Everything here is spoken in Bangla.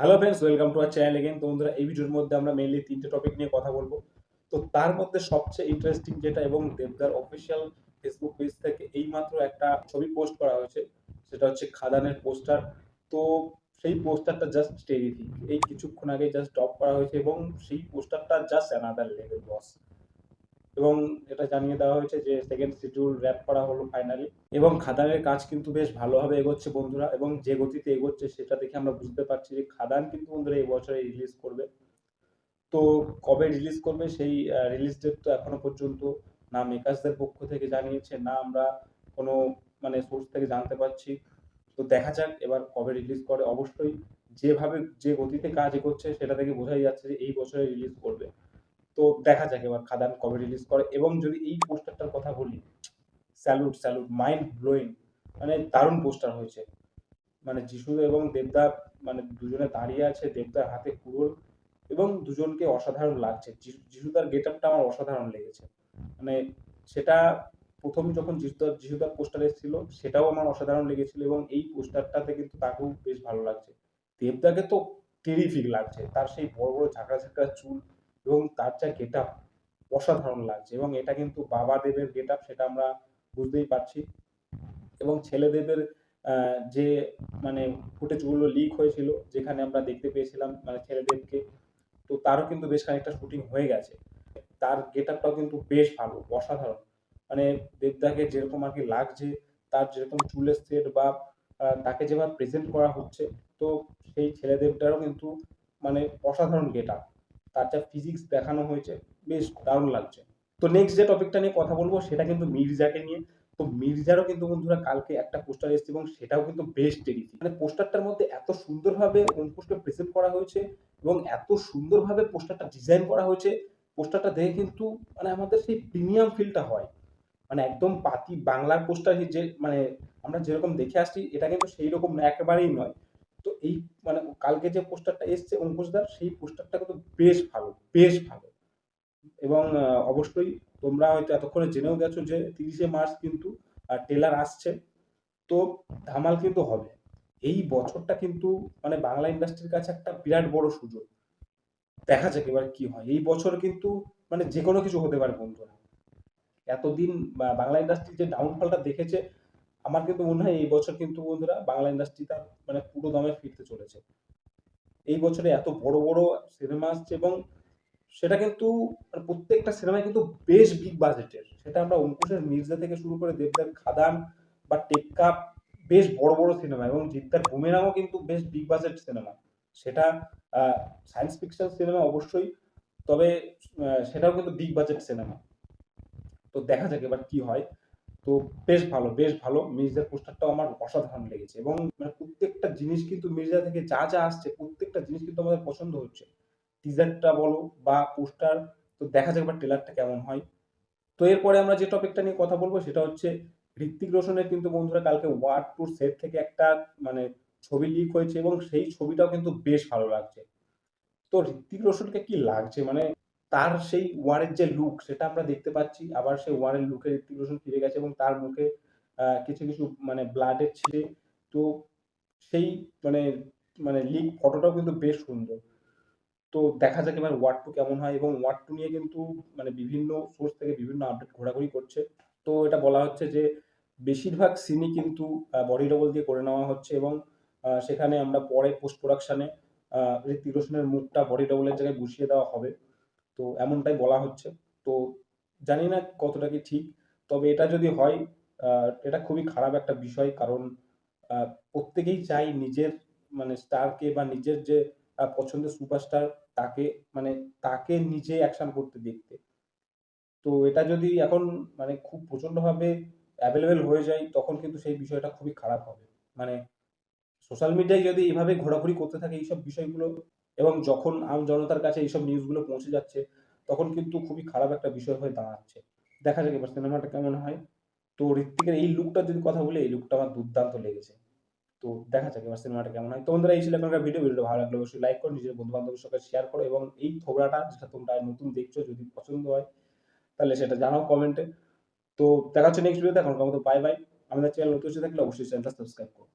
Hello friends, welcome to our channel again. তো বন্ধুরা, এই ভিডিওর মধ্যে আমরা মেইনলি তিনটে টপিক নিয়ে কথা বলবো। তো তার মধ্যে সবচেয়ে ইন্টারেস্টিং যেটা, এবং দেবদার অফিসিয়াল ফেসবুক পেজ থেকে এইমাত্র একটা ছবি পোস্ট করা হয়েছে, সেটা হচ্ছে খাদানের পোস্টার। তো সেই পোস্টারটা জাস্ট টেরিফিক, এই কিছুক্ষণ আগে জাস্ট ড্রপ করা হয়েছে এবং সেই পোস্টারটা জাস্ট অ্যানাদার লেভেল বস। এবং এটা জানিয়ে দেওয়া হয়েছে যে সেকেন্ড শিডিউল র্যাপ করা হলো ফাইনালি, এবং খাদানের কাজ কিন্তু বেশ ভালোভাবে এগোচ্ছে বন্ধুরা। এবং যে গতিতে এগোচ্ছে সেটা দেখে আমরা বুঝতে পারছি যে খাদান কিন্তু বন্ধুরা এই বছরে রিলিজ করবে। তো কবে রিলিজ করবে সেই রিলিজ ডেট তো এখনো পর্যন্ত না মেকার্সদের পক্ষ থেকে জানিয়েছে, না আমরা কোনো সোর্স থেকে জানতে পারছি। তো দেখা যাক এবার কবে রিলিজ করে। অবশ্যই যেভাবে যে গতিতে কাজ এগোচ্ছে সেটা থেকে বোঝাই যাচ্ছে যে এই বছরে রিলিজ করবে। তো দেখা যাক এবার খাদান কবে রিলিজ করে। এবং যদি এই পোস্টারটার কথা বলি, স্যালুট স্যালুট, মাইন্ড ব্লোয়িং, দারুণ পোস্টার হয়েছে। যিশু এবং দেবদা দুজনে দাঁড়িয়ে আছে, দেবদার হাতে কুড়োল, এবং দুজনকে অসাধারণ লাগছে। যিশুদার গেট আপটা আমার অসাধারণ লেগেছে। মানে সেটা প্রথম যখন যিশুদার পোস্টার এসেছিল সেটাও আমার অসাধারণ লেগেছিল, এবং এই পোস্টারটাতে কিন্তু তাকেও বেশ ভালো লাগছে। দেবদাকে তো টেরিফিক লাগছে, তার সেই বড় বড় ঝাঁকড়া ঝাঁকড়া চুল এবং তার যা গেট আপ অসাধারণ লাগছে। এবং এটা কিন্তু বাবা দেবের গেট আপ, সেটা আমরা বুঝতেই পারছি। এবং ছেলেদেবের যে ফুটেজগুলো লিক হয়েছিল, যেখানে আমরা দেখতে পেয়েছিলাম ছেলেদেবকে, তো তারও কিন্তু বেশ খানিকটা শুটিং হয়ে গেছে। তার গেট আপটাও কিন্তু বেশ ভালো, অসাধারণ। দেবদাকে যেরকম আর কি লাগছে, তার যেরকম চুলের সেট বা তাকে যেভাবে প্রেজেন্ট করা হচ্ছে, তো সেই ছেলেদেবটারও কিন্তু অসাধারণ গেট আপ। তার যা ফিজিক্স দেখানো হয়েছে, বেশ দারুণ লাগছে। তো নেক্সট যে টপিকটা নিয়ে কথা বলবো সেটা কিন্তু মির্জাকে নিয়ে। তো মির্জারও কিন্তু বন্ধুরা কালকে একটা পোস্টার এসেছে, এবং সেটাও কিন্তু বেশ টেরিফিক। পোস্টারটার মধ্যে এত সুন্দরভাবে অঙ্কুশকে প্রেজেন্ট করা হয়েছে, এবং এত সুন্দরভাবে পোস্টারটা ডিজাইন করা হয়েছে, পোস্টারটা দেখে কিন্তু আমাদের সেই প্রিমিয়াম ফিলটা হয়। একদম পাতি বাংলার পোস্টার যে আমরা যেরকম দেখে আসছি, এটা কিন্তু সেই রকম একেবারেই নয়। তো এই কালকে যে পোস্টারটা এসছে অঙ্কুশদার, সেই পোস্টারটা কিন্তু বেশ ভালো, বেশ ভালো। এবং অবশ্যই তোমরা হয়তো এতক্ষণে জেনেও গেছো যে 30শে মার্চ কিন্তু ট্রেলার আসছে। তো ধামাল কিন্তু হবে। এই বছরটা কিন্তু বাংলা ইন্ডাস্ট্রির কাছে একটা বিরাট বড় সুযোগ। দেখা যাক এবার কি হয়। এই বছর কিন্তু যে কোনো কিছু হতে পারে বন্ধুরা। এতদিন বাংলা ইন্ডাস্ট্রি যে ডাউনফলটা দেখেছে, আমার কিন্তু মনে হয় এই বছর কিন্তু বন্ধুরা বাংলা ইন্ডাস্ট্রি তার পুরো দমে ফিরতে চলেছে। এই বছরে এত বড় বড় সিনেমা আসছে, এবং সেটা কিন্তু প্রত্যেকটা সিনেমায় কিন্তু বেশ বিগ বাজেটের। সেটা আমরা অঙ্কুশের মির্জা থেকে শুরু করে দেবদার খাদান বা টেক্কা, বেশ বড় বড় সিনেমা, এবং জিদ্দার বুমেরাংও কিন্তু বেশ বিগ বাজেট সিনেমা। সেটা সায়েন্স ফিকশন সিনেমা অবশ্যই, তবে সেটাও কিন্তু বিগ বাজেট সিনেমা। তো দেখা যাক এবার কি হয়। তো বেশ ভালো, বেশ ভালো। মির্জার পোস্টারটাও আমার অসাধারণ লেগেছে, এবং প্রত্যেকটা জিনিস কিন্তু মির্জা থেকে যা যা আসছে, প্রত্যেকটা জিনিস কিন্তু আমাদের পছন্দ হচ্ছে। টিজারটা বলো বা পোস্টার, তো দেখা যাক এবার ট্রেলারটা কেমন হয়। তো এরপরে আমরা যে টপিকটা নিয়ে কথা বলবো সেটা হচ্ছে ঋত্বিক রোশনের কিন্তু বন্ধুরা কালকে ওয়ার টুর সেট থেকে একটা মানে ছবি লিক হয়েছে, এবং সেই ছবিটাও কিন্তু বেশ ভালো লাগছে। তো ঋত্বিক রোশনকে কি লাগছে, তার সেই ওয়ারের যে লুক সেটা আমরা দেখতে পাচ্ছি, আবার সেই ওয়ারের লুকে ঋত্বিক রোশন ফিরে গেছে, এবং তার মুখে কিছু কিছু ব্লাডের ছিটে। তো সেই মানে লিক ফটোটাও কিন্তু বেশ সুন্দর। তো দেখা যাক এবার ওয়ার্ড টু কেমন হয়। এবং ওয়ার্ড টু নিয়ে কিন্তু বিভিন্ন সোর্স থেকে বিভিন্ন আপডেট ঘোরাঘুরি করছে। তো এটা বলা হচ্ছে যে বেশিরভাগ সিনই কিন্তু বডি ডবল দিয়ে করে নেওয়া হচ্ছে, এবং সেখানে আমরা পরে পোস্ট প্রোডাকশনে ঋত্বিক রোশনের মুখটা বডি ডবলের জায়গায় বসিয়ে দেওয়া হবে। তো এমনটাই বলা হচ্ছে। তো জানি না কতটা কি ঠিক, তবে এটা যদি হয় এটা খুবই খারাপ একটা বিষয়। কারণ প্রত্যেকেই চাই নিজের স্টারকে বা নিজের যে পছন্দের সুপারস্টার, তাকে তাকে নিজে অ্যাকশন করতে দেখতে। তো এটা যদি এখন খুব প্রচন্ডভাবে অ্যাভেলেবেল হয়ে যায়, তখন কিন্তু সেই বিষয়টা খুবই খারাপ হবে। মানে সোশ্যাল মিডিয়ায় যদি এভাবে ঘোরাঘুরি করতে থাকে এইসব বিষয়গুলো, এবং যখন আম জনতার কাছে এইসব নিউজগুলো পৌঁছে যাচ্ছে, তখন কিন্তু খুবই খারাপ একটা বিষয় হয়ে দাঁড়াচ্ছে। দেখা যাক এবার সিনেমাটা কেমন হয়। তো ঋত্বিকের এই লুকটার যদি কথা বলি, এই লুকটা আমার দুর্দান্ত লেগেছে। তো দেখা যাক এবার সিনেমাটা কেমন হয়। তো বন্ধুরা, এই ছিল এখনকার ভিডিও। ভিডিওটা ভালো লাগলে অবশ্যই লাইক করো, নিজের বন্ধু বান্ধবের সাথে শেয়ার করো, এবং এই থোবড়াটা যেটা তোমরা নতুন দেখছো, যদি পছন্দ হয় তাহলে সেটা জানাও কমেন্টে। তো দেখা হচ্ছে নেক্সট ভিডিওতে। এখনকার মতো বাই বাই। আমাদের চ্যানেল নতুন এসে থাকলে অবশ্যই চ্যানেলটা সাবস্ক্রাইব করো।